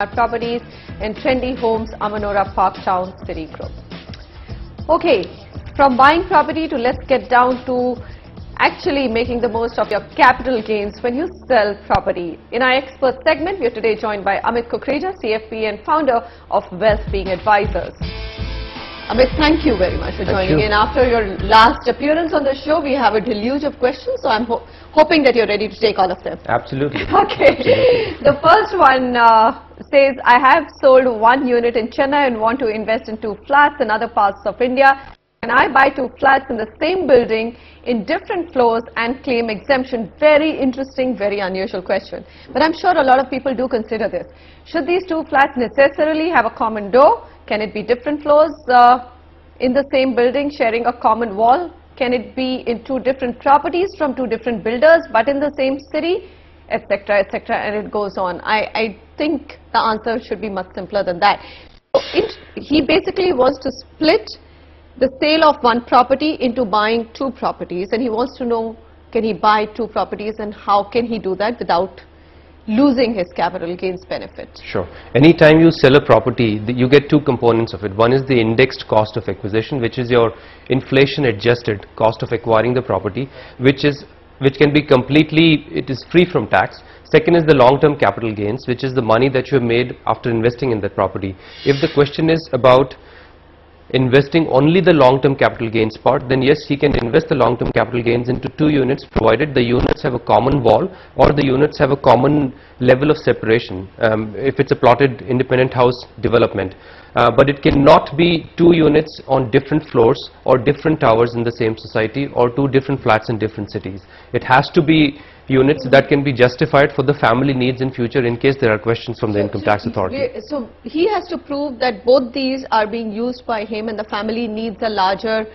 properties in trendy homes, Amanora Parktown City Group. Okay, from buying property to let's get down to actually making the most of your capital gains when you sell property. In our expert segment, we are today joined by Amit Kukreja, CFP and founder of Wealth Being Advisors. Amit, thank you very much for joining in. After your last appearance on the show, we have a deluge of questions, so I'm hoping that you're ready to take all of them. Absolutely. Okay. Absolutely. The first one says, I have sold one unit in Chennai and want to invest in 2 flats in other parts of India. Can I buy 2 flats in the same building in different floors and claim exemption? Very interesting, very unusual question. But I'm sure a lot of people do consider this. Should these 2 flats necessarily have a common door? Can it be different floors in the same building sharing a common wall? Can it be in 2 different properties from 2 different builders but in the same city? Etc., etc., and it goes on. I think the answer should be much simpler than that. He basically wants to split the sale of one property into buying 2 properties, and he wants to know, can he buy 2 properties and how can he do that without losing his capital gains benefit? Sure. Anytime you sell a property, you get 2 components of it. One is the indexed cost of acquisition, which is your inflation adjusted cost of acquiring the property, which can be completely, it is free from tax. Second is the long-term capital gains, which is the money that you have made after investing in that property. If the question is about investing only the long-term capital gains part, then yes, he can invest the long-term capital gains into 2 units, provided the units have a common wall or the units have a common level of separation, if it's a plotted independent house development. But it cannot be 2 units on different floors or different towers in the same society or 2 different flats in different cities. It has to be units that can be justified for the family needs in future in case there are questions from the income tax authority. So he has to prove that both these are being used by him and the family needs a larger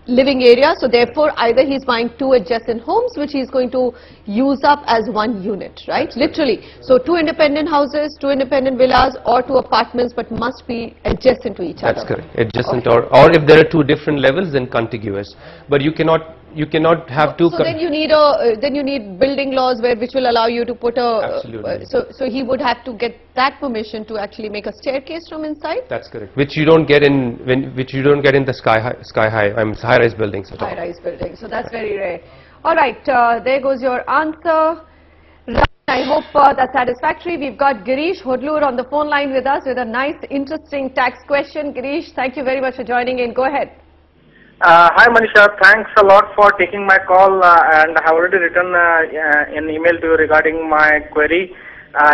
living area. So therefore either he's buying 2 adjacent homes which he's going to use up as 1 unit, right? That's literally. Correct. So 2 independent houses, 2 independent villas or 2 apartments, but must be adjacent to each other. That's correct. Adjacent, okay. or if there are 2 different levels, then contiguous. But you cannot have 2. So then you need building laws which will allow you to put a. Absolutely. So he would have to get that permission to actually make a staircase from inside. That's correct. Which you don't get in the high-rise buildings at all. High-rise buildings. So that's very rare. All right. There goes your answer. Right. I hope that's satisfactory. We've got Girish Hodlur on the phone line with us with a nice, interesting tax question. Girish, thank you very much for joining in. Go ahead. Hi Manisha, thanks a lot for taking my call and I have already written an email to you regarding my query.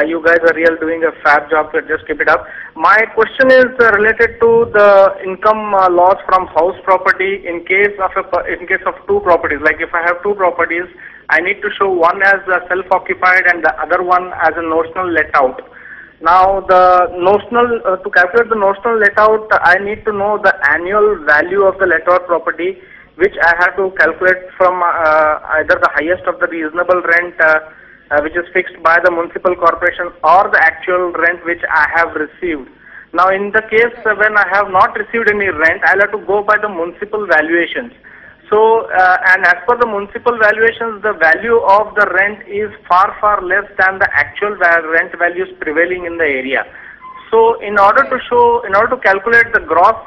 You guys are really doing a fab job, so just keep it up. My question is related to the income loss from house property in case of 2 properties. Like if I have 2 properties, I need to show one as self-occupied and the other one as a notional let out. Now the notional, to calculate the notional let out, I need to know the annual value of the let out property, which I have to calculate from either the highest of the reasonable rent which is fixed by the municipal corporation or the actual rent which I have received. Now in the case when I have not received any rent, I'll have to go by the municipal valuations. So, and as per the municipal valuations, the value of the rent is far less than the actual rent values prevailing in the area. So, in order to calculate the gross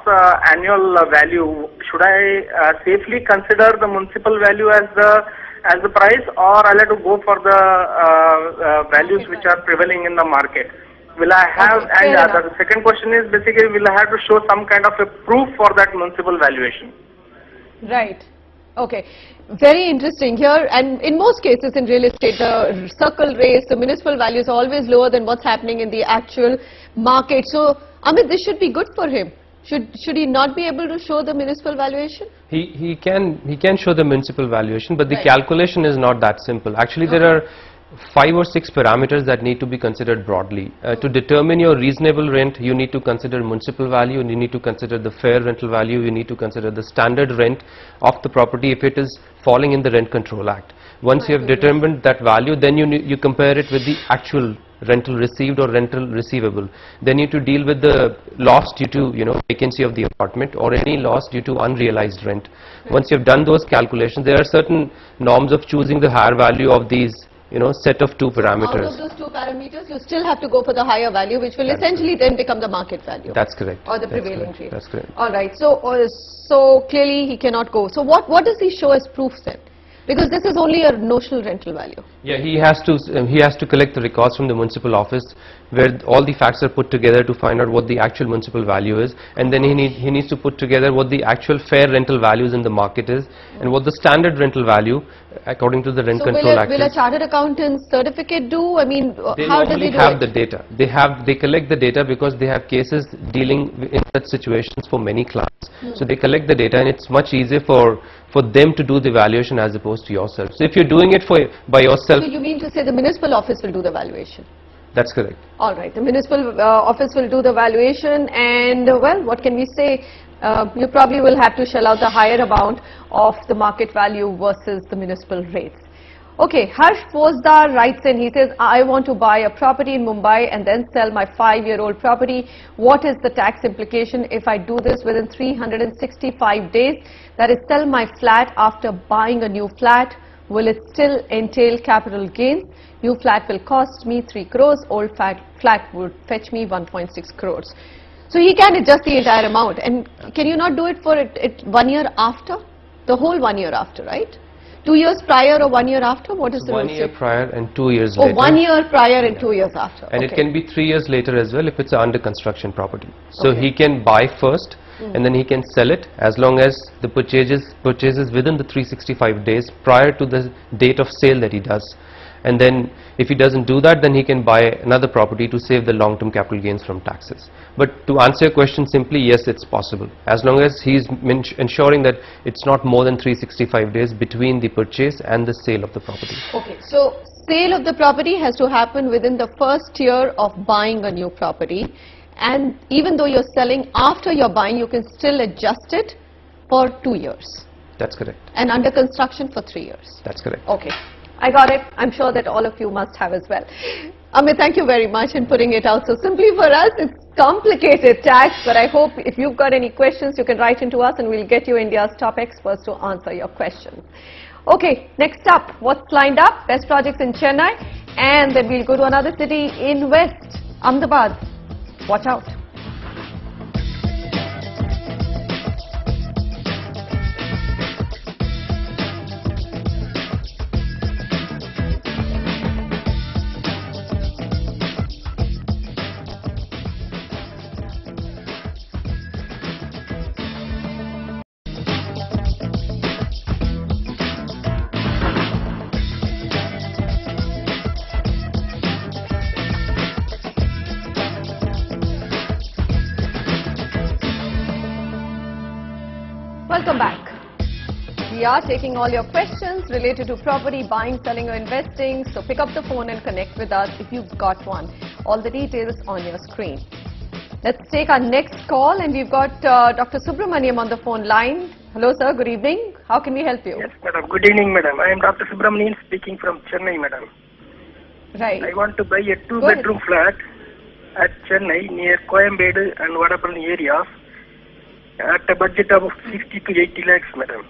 annual value, should I safely consider the municipal value as the price, or I'll have to go for the values which are prevailing in the market? Will I have, the second question is basically, will I have to show some kind of a proof for that municipal valuation? Right. Okay. Very interesting here, and in most cases in real estate, the circle rates, the municipal values are always lower than what's happening in the actual market. So, Amit, this should be good for him. Should he not be able to show the municipal valuation? He can show the municipal valuation, but the calculation is not that simple. Actually, there are 5 or 6 parameters that need to be considered broadly. To determine your reasonable rent, you need to consider municipal value, and you need to consider the fair rental value, you need to consider the standard rent of the property if it is falling in the Rent Control Act. Once you have determined that value, then you compare it with the actual rental received or rental receivable. Then you need to deal with the loss due to vacancy of the apartment or any loss due to unrealized rent. Once you have done those calculations, there are certain norms of choosing the higher value of these set of two Out parameters. of those two parameters, you still have to go for the higher value, which will essentially then become the market value. That's correct. Or the prevailing rate. That's correct. All right. So clearly he cannot go. So what does he show as proof then? Because this is only a notional rental value. Yeah, he has to collect the records from the municipal office where all the facts are put together to find out what the actual municipal value is, and then he needs to put together what the actual fair rental values in the market is and what the standard rental value according to the Rent Control Act. Will a chartered accountant's certificate do? I mean, they how does he do have it? the data. They collect the data because they have cases dealing in such situations for many clients. So they collect the data, and it's much easier for them to do the valuation as opposed to yourself. So if you're doing it by yourself. So you mean to say the municipal office will do the valuation? That's correct. All right, the municipal office will do the valuation, and well, what can we say? You probably will have to shell out the higher amount of the market value versus the municipal rates. Okay, Harsh Pozdar writes in, he says, I want to buy a property in Mumbai and then sell my 5-year-old property. What is the tax implication if I do this within 365 days? That is, sell my flat after buying a new flat. Will it still entail capital gains? New flat will cost me 3 crores, old flat would fetch me 1.6 crores. So he can adjust the entire amount. And can you not do it for it 1 year after? The whole 1 year after, right? 2 years prior or 1 year after? What is the rule? 1 year prior and 2 years later. Oh, 1 year prior and 2 years after. And okay. it can be 3 years later as well if it's an under construction property. So he can buy first and then he can sell it as long as the purchases within the 365 days prior to the date of sale that he does. And then if he doesn't do that, then he can buy another property to save the long-term capital gains from taxes. But to answer your question simply, yes, it's possible. As long as he's ensuring that it's not more than 365 days between the purchase and the sale of the property. Okay, so sale of the property has to happen within the first year of buying a new property. And even though you're selling after you're buying, you can still adjust it for 2 years. That's correct. And under construction for 3 years. That's correct. Okay. I got it. I'm sure that all of you must have as well. Amit, thank you very much in putting it out so simply for us. It's complicated tax, but I hope if you've got any questions, you can write into us and we'll get you India's top experts to answer your questions. Okay, next up, what's lined up? Best projects in Chennai, and then we'll go to another city in West, Ahmedabad. Watch out. Welcome back. We are taking all your questions related to property, buying, selling or investing. So pick up the phone and connect with us if you've got one. All the details on your screen. Let's take our next call, and we've got Dr. Subramaniam on the phone line. Hello sir, good evening. How can we help you? Yes, madam. Good evening, madam. I am Dr. Subramanian speaking from Chennai, madam. Right. I want to buy a 2-bedroom flat at Chennai near Coimbatore and Vadapalan areas at a budget of 60 to 80 lakhs, madam.